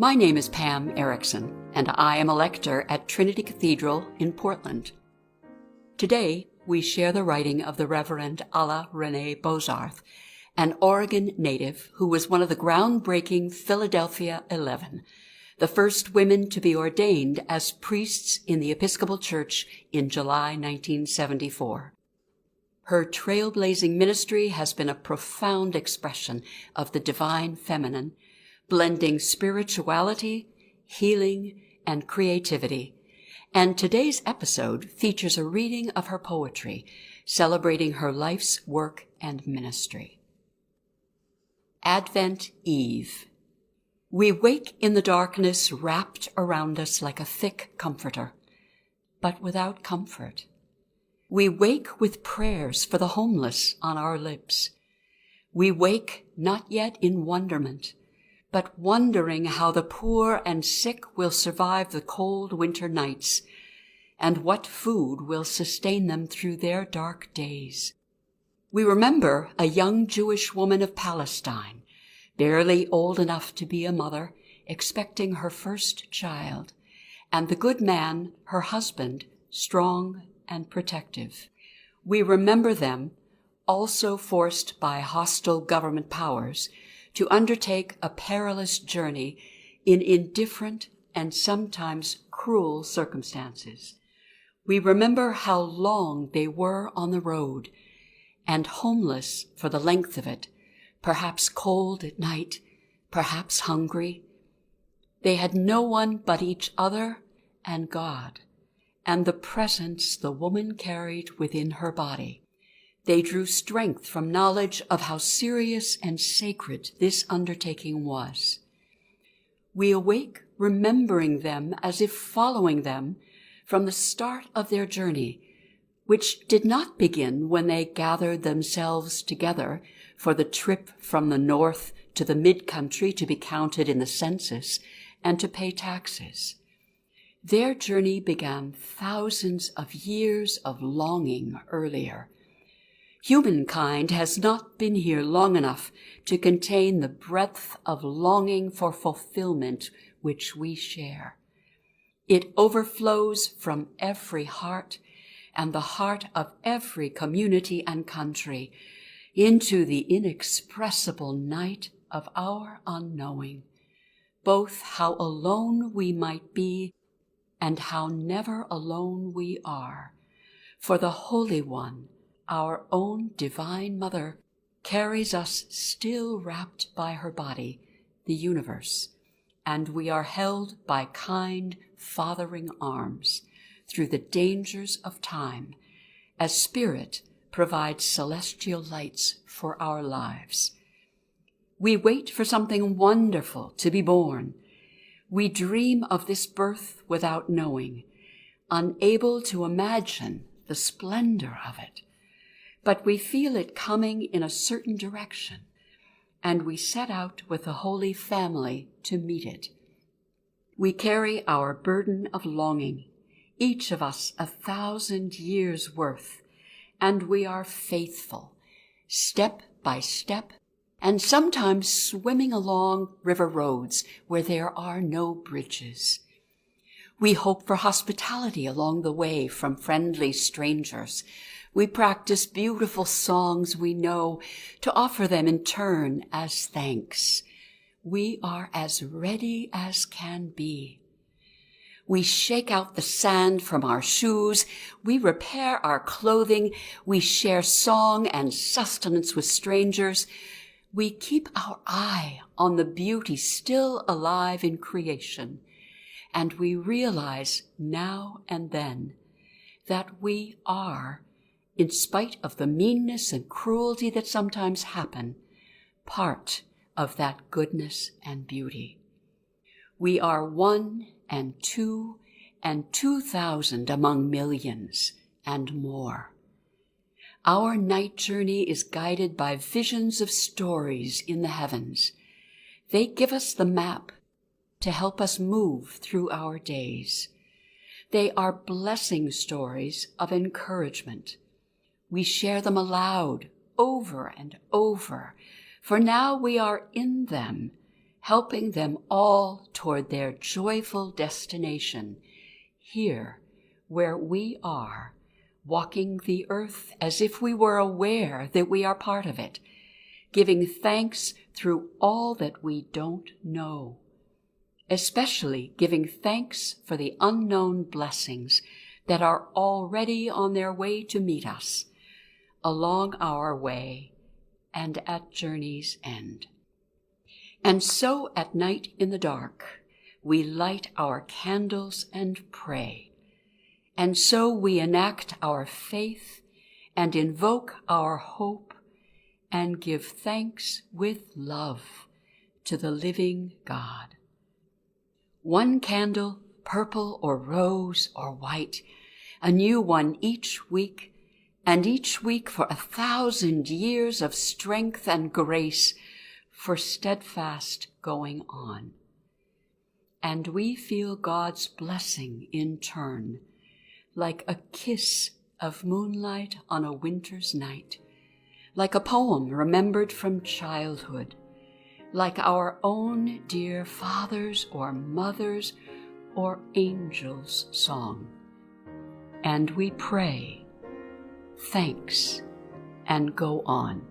My name is Pam Erickson, and I am a lector at Trinity Cathedral in Portland. Today, we share the writing of the Rev'd Alla Bozarth, an Oregon native who was one of the groundbreaking Philadelphia 11, the first women to be ordained as priests in the Episcopal Church in July 1974. Her trailblazing ministry has been a profound expression of the divine feminine, blending spirituality, healing, and creativity. And today's episode features a reading of her poetry, celebrating her life's work and ministry. Advent Eve. We wake in the darkness wrapped around us like a thick comforter, but without comfort. We wake with prayers for the homeless on our lips. We wake not yet in wonderment, but wondering how the poor and sick will survive the cold winter nights, and what food will sustain them through their dark days. We remember a young Jewish woman of Palestine, barely old enough to be a mother, expecting her first child, and the good man, her husband, strong and protective. We remember them, also forced by hostile government powers, to undertake a perilous journey in indifferent and sometimes cruel circumstances. We remember how long they were on the road, and homeless for the length of it, perhaps cold at night, perhaps hungry. They had no one but each other and God, and the presence the woman carried within her body. They drew strength from knowledge of how serious and sacred this undertaking was. We awake remembering them as if following them from the start of their journey, which did not begin when they gathered themselves together for the trip from the north to the mid-country to be counted in the census and to pay taxes. Their journey began thousands of years of longing earlier. Humankind has not been here long enough to contain the breadth of longing for fulfillment which we share. It overflows from every heart and the heart of every community and country into the inexpressible night of our unknowing, both how alone we might be and how never alone we are, for the Holy One, our own Divine Mother, carries us still wrapped by her body, the universe, and we are held by kind, fathering arms through the dangers of time, as Spirit provides celestial lights for our lives. We wait for something wonderful to be born. We dream of this birth without knowing, unable to imagine the splendor of it. But we feel it coming in a certain direction, and we set out with the Holy Family to meet it. We carry our burden of longing, each of us 1,000 years' worth, and we are faithful, step by step, and sometimes swimming along river roads where there are no bridges. We hope for hospitality along the way from friendly strangers. We practice beautiful songs we know to offer them in turn as thanks. We are as ready as can be. We shake out the sand from our shoes. We repair our clothing. We share song and sustenance with strangers. We keep our eye on the beauty still alive in creation. And we realize now and then that we are, in spite of the meanness and cruelty that sometimes happen, part of that goodness and beauty. We are 1 and 2 and 2,000 among millions and more. Our night journey is guided by visions of stories in the heavens. They give us the map to help us move through our days. They are blessing stories of encouragement. We share them aloud over and over, for now we are in them, helping them all toward their joyful destination, here where we are, walking the earth as if we were aware that we are part of it, giving thanks through all that we don't know, especially giving thanks for the unknown blessings that are already on their way to meet us, along our way and at journey's end. And so at night in the dark, we light our candles and pray. And so we enact our faith and invoke our hope and give thanks with love to the living God. One candle, purple or rose or white, a new one each week, and each week for 1,000 years of strength and grace for steadfast going on. And we feel God's blessing in turn, like a kiss of moonlight on a winter's night, like a poem remembered from childhood, like our own dear father's or mother's or angel's song. And we pray, thanks, and go on.